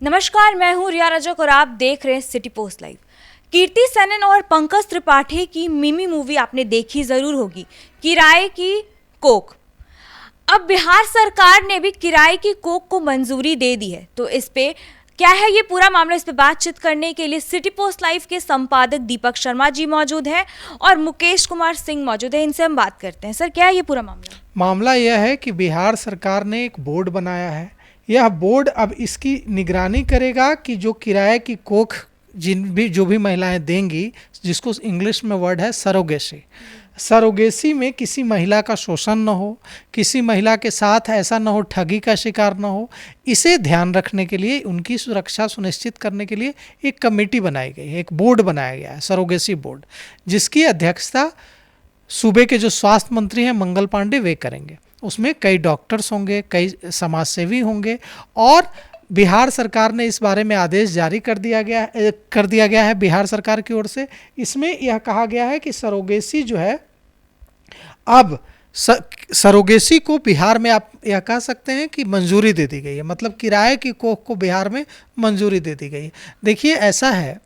नमस्कार, मैं हूँ रिया रजक और आप देख रहे हैं सिटी पोस्ट लाइव। कीर्ति सेनन और पंकज त्रिपाठी की मिमी मूवी आपने देखी जरूर होगी, किराए की कोक। अब बिहार सरकार ने भी किराए की कोक को मंजूरी दे दी है, तो इस पे क्या है ये पूरा मामला, इस पे बातचीत करने के लिए सिटी पोस्ट लाइव के संपादक दीपक शर्मा जी मौजूद हैं और मुकेश कुमार सिंह मौजूद है। इनसे हम बात करते हैं। सर, क्या है ये पूरा मामला? मामला यह है कि बिहार सरकार ने एक बोर्ड बनाया है। यह बोर्ड अब इसकी निगरानी करेगा कि जो किराए की कोख जो भी महिलाएं देंगी, जिसको इंग्लिश में वर्ड है सरोगेसी में किसी महिला का शोषण न हो, किसी महिला के साथ ऐसा न हो, ठगी का शिकार न हो। इसे ध्यान रखने के लिए, उनकी सुरक्षा सुनिश्चित करने के लिए एक कमेटी बनाई गई है, एक बोर्ड बनाया गया है, सरोगेसी बोर्ड, जिसकी अध्यक्षता सूबे के जो स्वास्थ्य मंत्री हैं मंगल पांडे वे करेंगे। उसमें कई डॉक्टर्स होंगे, कई समाजसेवी होंगे और बिहार सरकार ने इस बारे में आदेश जारी कर दिया गया है बिहार सरकार की ओर से। इसमें यह कहा गया है कि सरोगेसी जो है, अब सरोगेसी को बिहार में आप यह कह सकते हैं कि मंजूरी दे दी गई है, मतलब किराए की कोख को बिहार में मंजूरी दे दी गई है। देखिए, ऐसा है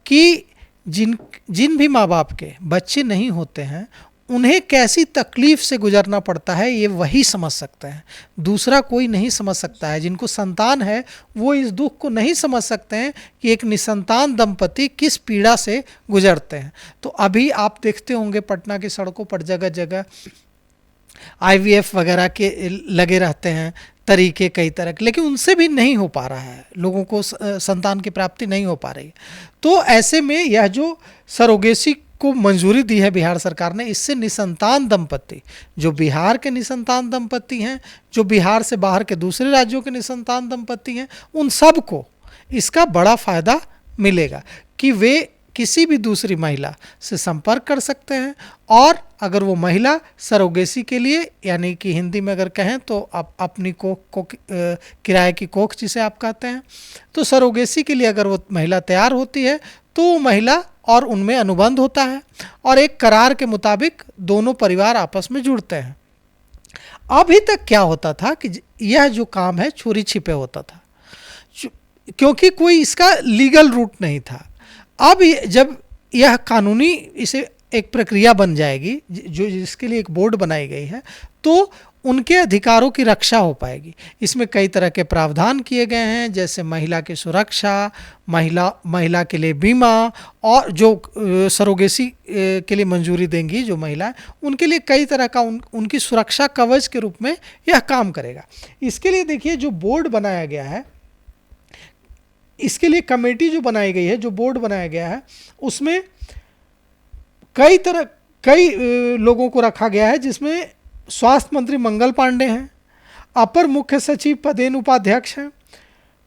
कि जिन भी माँ बाप के बच्चे नहीं होते हैं, उन्हें कैसी तकलीफ से गुजरना पड़ता है ये वही समझ सकते हैं, दूसरा कोई नहीं समझ सकता है। जिनको संतान है वो इस दुख को नहीं समझ सकते हैं कि एक निसंतान दंपति किस पीड़ा से गुजरते हैं। तो अभी आप देखते होंगे पटना की सड़कों पर जगह जगह IVF वगैरह के लगे रहते हैं तरीके कई तरह के, लेकिन उनसे भी नहीं हो पा रहा है, लोगों को संतान की प्राप्ति नहीं हो पा रही। तो ऐसे में यह जो सरोगेसी को मंजूरी दी है बिहार सरकार ने, इससे निसंतान दंपति, जो बिहार के निसंतान दंपति हैं, जो बिहार से बाहर के दूसरे राज्यों के निसंतान दंपति हैं, उन सब को इसका बड़ा फ़ायदा मिलेगा कि वे किसी भी दूसरी महिला से संपर्क कर सकते हैं और अगर वो महिला सरोगेसी के लिए, यानी कि हिंदी में अगर कहें तो अपनी कोख को किराए की कोख जिसे आप कहते हैं, तो सरोगेसी के लिए अगर वो महिला तैयार होती है तो वो महिला और उनमें अनुबंध होता है और एक करार के मुताबिक दोनों परिवार आपस में जुड़ते हैं। अभी तक क्या होता था कि यह जो काम है चोरी छिपे होता था, क्योंकि कोई इसका लीगल रूट नहीं था। अब जब यह कानूनी इसे एक प्रक्रिया बन जाएगी, जो जिसके लिए एक बोर्ड बनाई गई है, तो उनके अधिकारों की रक्षा हो पाएगी। इसमें कई तरह के प्रावधान किए गए हैं, जैसे महिला की सुरक्षा, महिला के लिए बीमा, और जो सरोगेसी के लिए मंजूरी देंगी जो महिला, उनके लिए कई तरह का उनकी सुरक्षा कवच के रूप में यह काम करेगा। इसके लिए देखिए, जो बोर्ड बनाया गया है, इसके लिए कमेटी जो बनाई गई है, जो बोर्ड बनाया गया है, उसमें कई लोगों को रखा गया है, जिसमें स्वास्थ्य मंत्री मंगल पांडे हैं, अपर मुख्य सचिव पदेन उपाध्यक्ष हैं।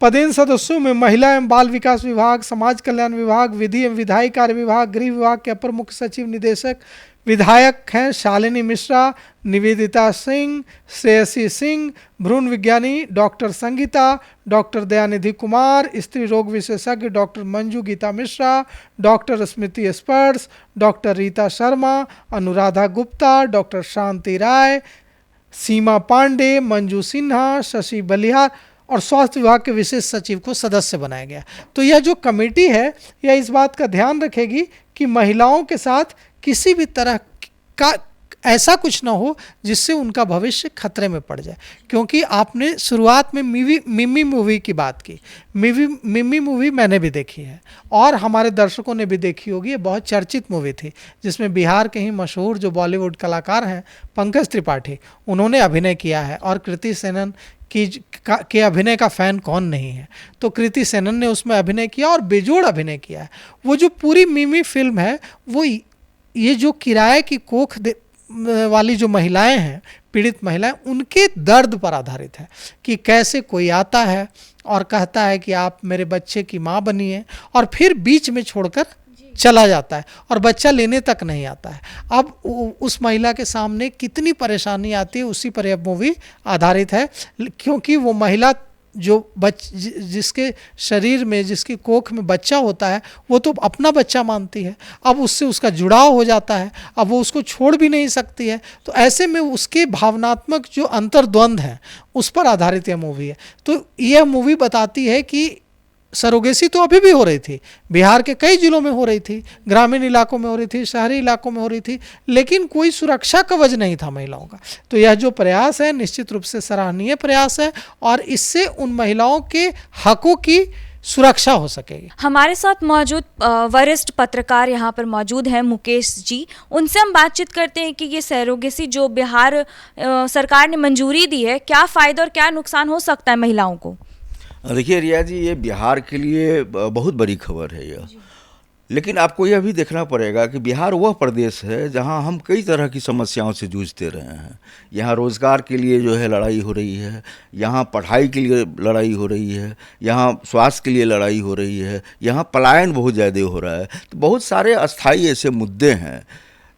पदेन सदस्यों में महिला एवं बाल विकास विभाग, समाज कल्याण विभाग, विधि एवं विधायी कार्य विभाग, गृह विभाग के अपर मुख्य सचिव निदेशक विधायक हैं शालिनी मिश्रा, निवेदिता सिंह, श्रेयसी सिंह, भ्रूण विज्ञानी डॉक्टर संगीता, डॉक्टर दयानिधि कुमार, स्त्री रोग विशेषज्ञ डॉक्टर मंजू गीता मिश्रा, डॉक्टर स्मृति स्पर्श, डॉक्टर रीता शर्मा, अनुराधा गुप्ता, डॉक्टर शांति राय, सीमा पांडे, मंजू सिन्हा, शशि बलिहार और स्वास्थ्य विभाग के विशेष सचिव को सदस्य बनाया गया। तो यह जो कमेटी है, यह इस बात का ध्यान रखेगी कि महिलाओं के साथ किसी भी तरह का ऐसा कुछ ना हो जिससे उनका भविष्य खतरे में पड़ जाए। क्योंकि आपने शुरुआत में मिमी मूवी की बात की, मिमी मूवी मैंने भी देखी है और हमारे दर्शकों ने भी देखी होगी। ये बहुत चर्चित मूवी थी, जिसमें बिहार के ही मशहूर जो बॉलीवुड कलाकार हैं पंकज त्रिपाठी, उन्होंने अभिनय किया है। और कृति सेनन के अभिनय का फ़ैन कौन नहीं है। तो कृति सेनन ने उसमें अभिनय किया और बेजोड़ अभिनय किया है। वो जो पूरी मिमी फिल्म है, वो ये जो किराए की कोख वाली जो महिलाएं हैं, पीड़ित महिलाएं, उनके दर्द पर आधारित है कि कैसे कोई आता है और कहता है कि आप मेरे बच्चे की माँ बनिए, और फिर बीच में छोड़कर चला जाता है और बच्चा लेने तक नहीं आता है। अब उस महिला के सामने कितनी परेशानी आती है, उसी पर यह मूवी आधारित है। क्योंकि वो महिला जिसके शरीर में, जिसकी कोख में बच्चा होता है, वो तो अपना बच्चा मानती है। अब उससे उसका जुड़ाव हो जाता है, अब वो उसको छोड़ भी नहीं सकती है। तो ऐसे में उसके भावनात्मक जो अंतर्द्वंद है उस पर आधारित यह मूवी है। तो यह मूवी बताती है कि सरोगेसी तो अभी भी हो रही थी, बिहार के कई जिलों में हो रही थी, ग्रामीण इलाकों में हो रही थी, शहरी इलाकों में हो रही थी, लेकिन कोई सुरक्षा कवच नहीं था महिलाओं का। तो यह जो प्रयास है निश्चित रूप से सराहनीय प्रयास है और इससे उन महिलाओं के हकों की सुरक्षा हो सकेगी। हमारे साथ मौजूद वरिष्ठ पत्रकार यहाँ पर मौजूद हैं, मुकेश जी। उनसे हम बातचीत करते हैं कि ये सरोगेसी जो बिहार सरकार ने मंजूरी दी है, क्या फ़ायदा और क्या नुकसान हो सकता है महिलाओं को? देखिए रिया जी, ये बिहार के लिए बहुत बड़ी खबर है यह। लेकिन आपको यह भी देखना पड़ेगा कि बिहार वह प्रदेश है जहां हम कई तरह की समस्याओं से जूझते रहे हैं। यहाँ रोज़गार के लिए जो है लड़ाई हो रही है, यहाँ पढ़ाई के लिए लड़ाई हो रही है, यहाँ स्वास्थ्य के लिए लड़ाई हो रही है, यहाँ पलायन बहुत ज़्यादा हो रहा है। तो बहुत सारे अस्थायी ऐसे मुद्दे हैं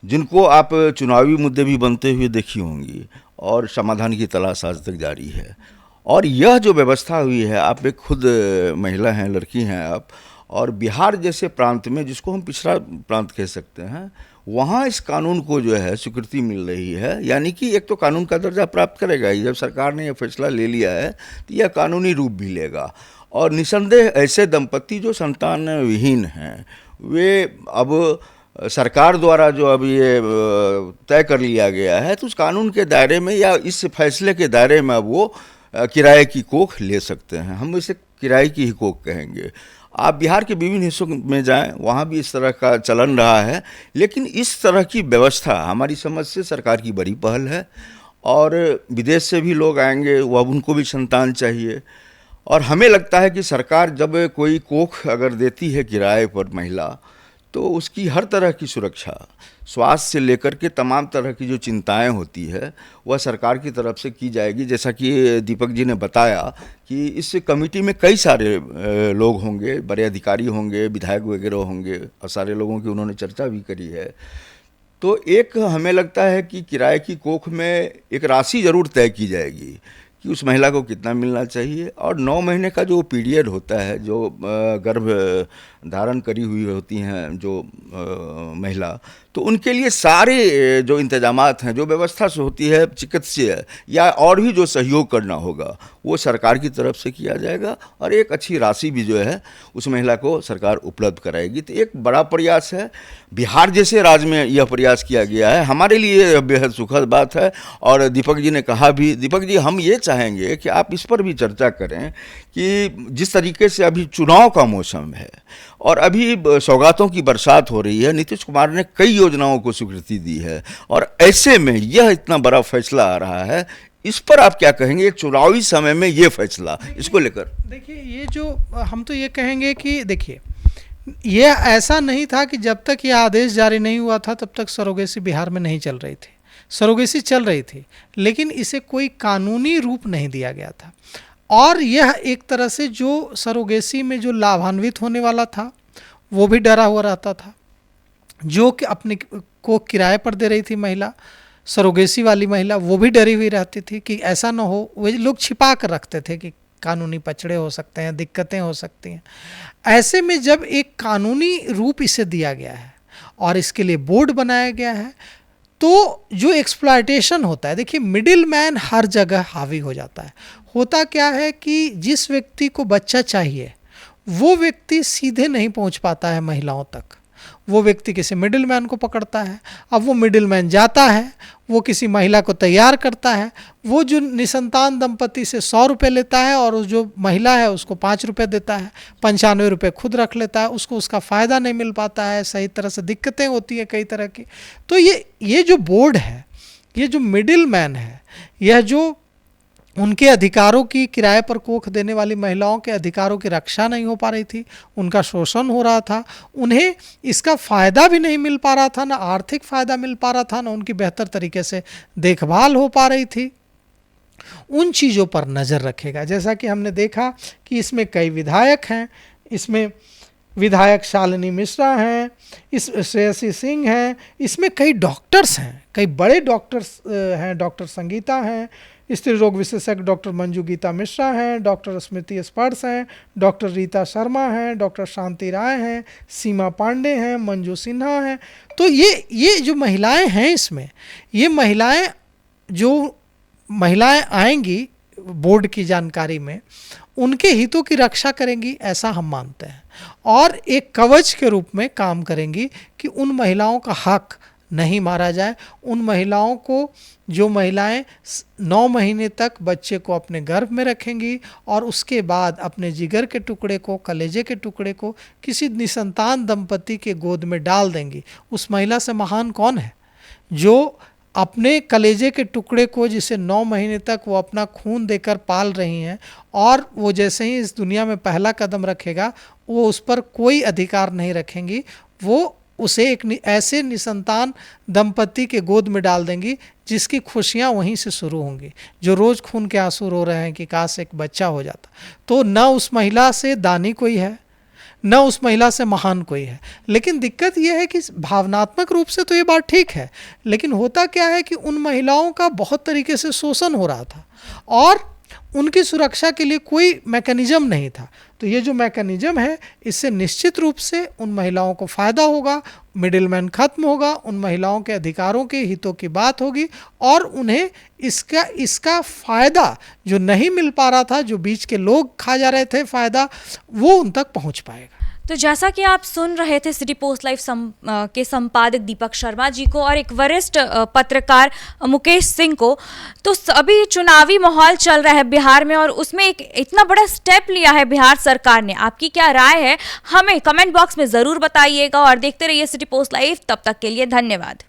जिनको आप चुनावी मुद्दे भी बनते हुए देखी होंगी और समाधान की तलाश आज तक जारी है। और यह जो व्यवस्था हुई है, आप एक खुद महिला हैं, लड़की हैं आप, और बिहार जैसे प्रांत में, जिसको हम पिछड़ा प्रांत कह सकते हैं, वहाँ इस कानून को जो है स्वीकृति मिल रही है। यानी कि एक तो कानून का दर्जा प्राप्त करेगा ही, जब सरकार ने यह फैसला ले लिया है तो यह कानूनी रूप भी लेगा। और निसंदेह ऐसे दंपति जो संतान विहीन हैं, वे अब सरकार द्वारा जो अब ये तय कर लिया गया है, तो उस कानून के दायरे में या इस फैसले के दायरे में अब वो किराए की कोख ले सकते हैं। हम इसे किराए की ही कोख कहेंगे। आप बिहार के विभिन्न हिस्सों में जाएं, वहाँ भी इस तरह का चलन रहा है। लेकिन इस तरह की व्यवस्था हमारी समझ से सरकार की बड़ी पहल है। और विदेश से भी लोग आएंगे, वो अब उनको भी संतान चाहिए। और हमें लगता है कि सरकार जब कोई कोख अगर देती है किराए पर महिला, तो उसकी हर तरह की सुरक्षा, स्वास्थ्य से लेकर के तमाम तरह की जो चिंताएं होती है वह सरकार की तरफ से की जाएगी। जैसा कि दीपक जी ने बताया कि इस कमेटी में कई सारे लोग होंगे, बड़े अधिकारी होंगे, विधायक वगैरह होंगे, और सारे लोगों की उन्होंने चर्चा भी करी है। तो एक हमें लगता है कि किराए की कोख में एक राशि ज़रूर तय की जाएगी कि उस महिला को कितना मिलना चाहिए। और 9 महीने का जो पीरियड होता है, जो गर्भ धारण करी हुई होती हैं जो महिला, तो उनके लिए सारे जो इंतजामात हैं, जो व्यवस्था से होती है चिकित्सीय या और भी जो सहयोग करना होगा, वो सरकार की तरफ से किया जाएगा। और एक अच्छी राशि भी जो है उस महिला को सरकार उपलब्ध कराएगी। तो एक बड़ा प्रयास है, बिहार जैसे राज्य में यह प्रयास किया गया है, हमारे लिए बेहद सुखद बात है। और दीपक जी ने कहा भी, दीपक जी हम ये चाहेंगे कि आप इस पर भी चर्चा करें कि जिस तरीके से अभी चुनाव का मौसम है और अभी सौगातों की बरसात हो रही है, नीतीश कुमार ने कई योजनाओं को स्वीकृति दी है, और ऐसे में यह इतना बड़ा फैसला आ रहा है, इस पर आप क्या कहेंगे? एक चुनावी समय में ये फैसला, इसको लेकर देखिए, ये जो हम तो ये कहेंगे कि देखिए, ये ऐसा नहीं था कि जब तक ये आदेश जारी नहीं हुआ था तब तक सरोगेसी बिहार में नहीं चल रही थी। सरोगेसी चल रही थी, लेकिन इसे कोई कानूनी रूप नहीं दिया गया था। और यह एक तरह से जो सरोगेसी में जो लाभान्वित होने वाला था वो भी डरा हुआ रहता था, जो कि अपने को किराए पर दे रही थी महिला, सरोगेसी वाली महिला, वो भी डरी हुई रहती थी कि ऐसा ना हो। वे लोग छिपा कर रखते थे कि कानूनी पचड़े हो सकते हैं, दिक्कतें हो सकती हैं। ऐसे में जब एक कानूनी रूप इसे दिया गया है और इसके लिए बोर्ड बनाया गया है, तो जो एक्सप्लॉयटेशन होता है, देखिए मिडिल मैन हर जगह हावी हो जाता है। होता क्या है कि जिस व्यक्ति को बच्चा चाहिए वो व्यक्ति सीधे नहीं पहुंच पाता है महिलाओं तक, वो व्यक्ति किसी मिडिल मैन को पकड़ता है। अब वो मिडिल मैन जाता है, वो किसी महिला को तैयार करता है, वो जो निसंतान दंपति से 100 रुपये लेता है और जो महिला है उसको 5 रुपये देता है, 95 रुपये खुद रख लेता है, उसको उसका फ़ायदा नहीं मिल पाता है, सही तरह से दिक्कतें होती हैं कई तरह की। तो ये जो बोर्ड है, ये जो मिडिल मैन है, यह जो उनके अधिकारों की, किराए पर कोख देने वाली महिलाओं के अधिकारों की रक्षा नहीं हो पा रही थी, उनका शोषण हो रहा था, उन्हें इसका फ़ायदा भी नहीं मिल पा रहा था, ना आर्थिक फ़ायदा मिल पा रहा था, ना उनकी बेहतर तरीके से देखभाल हो पा रही थी। उन चीज़ों पर नज़र रखेगा। जैसा कि हमने देखा कि इसमें कई विधायक हैं, इसमें विधायक शालिनी मिश्रा हैं, इस श्रेयसी सिंह हैं, इसमें कई डॉक्टर्स हैं, कई बड़े डॉक्टर्स हैं, डॉक्टर संगीता हैं, स्त्री रोग विशेषज्ञ डॉक्टर मंजू गीता मिश्रा हैं, डॉक्टर स्मृति स्पर्श हैं, डॉक्टर रीता शर्मा हैं, डॉक्टर शांति राय हैं, सीमा पांडे हैं, मंजू सिन्हा हैं। तो ये जो महिलाएं हैं इसमें, ये महिलाएं आएंगी बोर्ड की जानकारी में, उनके हितों की रक्षा करेंगी, ऐसा हम मानते हैं, और एक कवच के रूप में काम करेंगी कि उन महिलाओं का हक नहीं मारा जाए। उन महिलाओं को, जो महिलाएं 9 महीने तक बच्चे को अपने गर्भ में रखेंगी और उसके बाद अपने जिगर के टुकड़े को, कलेजे के टुकड़े को किसी निसंतान दंपति के गोद में डाल देंगी, उस महिला से महान कौन है जो अपने कलेजे के टुकड़े को, जिसे 9 महीने तक वो अपना खून देकर पाल रही हैं, और वो जैसे ही इस दुनिया में पहला कदम रखेगा वो उस पर कोई अधिकार नहीं रखेंगी, वो उसे एक ऐसे निसंतान दंपति के गोद में डाल देंगी जिसकी खुशियां वहीं से शुरू होंगी, जो रोज़ खून के आंसू रो रहे हैं कि काश एक बच्चा हो जाता। तो न उस महिला से दानी कोई है, न उस महिला से महान कोई है। लेकिन दिक्कत यह है कि भावनात्मक रूप से तो ये बात ठीक है, लेकिन होता क्या है कि उन महिलाओं का बहुत तरीके से शोषण हो रहा था और उनकी सुरक्षा के लिए कोई मैकेनिज्म नहीं था। तो ये जो मैकेनिज्म है, इससे निश्चित रूप से उन महिलाओं को फ़ायदा होगा, मिडिलमैन खत्म होगा, उन महिलाओं के अधिकारों के हितों की बात होगी और उन्हें इसका फ़ायदा जो नहीं मिल पा रहा था, जो बीच के लोग खा जा रहे थे फ़ायदा, वो उन तक पहुंच पाएगा। तो जैसा कि आप सुन रहे थे सिटी पोस्ट लाइव के संपादक दीपक शर्मा जी को और एक वरिष्ठ पत्रकार मुकेश सिंह को, तो अभी चुनावी माहौल चल रहा है बिहार में और उसमें एक इतना बड़ा स्टेप लिया है बिहार सरकार ने। आपकी क्या राय है, हमें कमेंट बॉक्स में ज़रूर बताइएगा और देखते रहिए सिटी पोस्ट लाइव। तब तक के लिए धन्यवाद।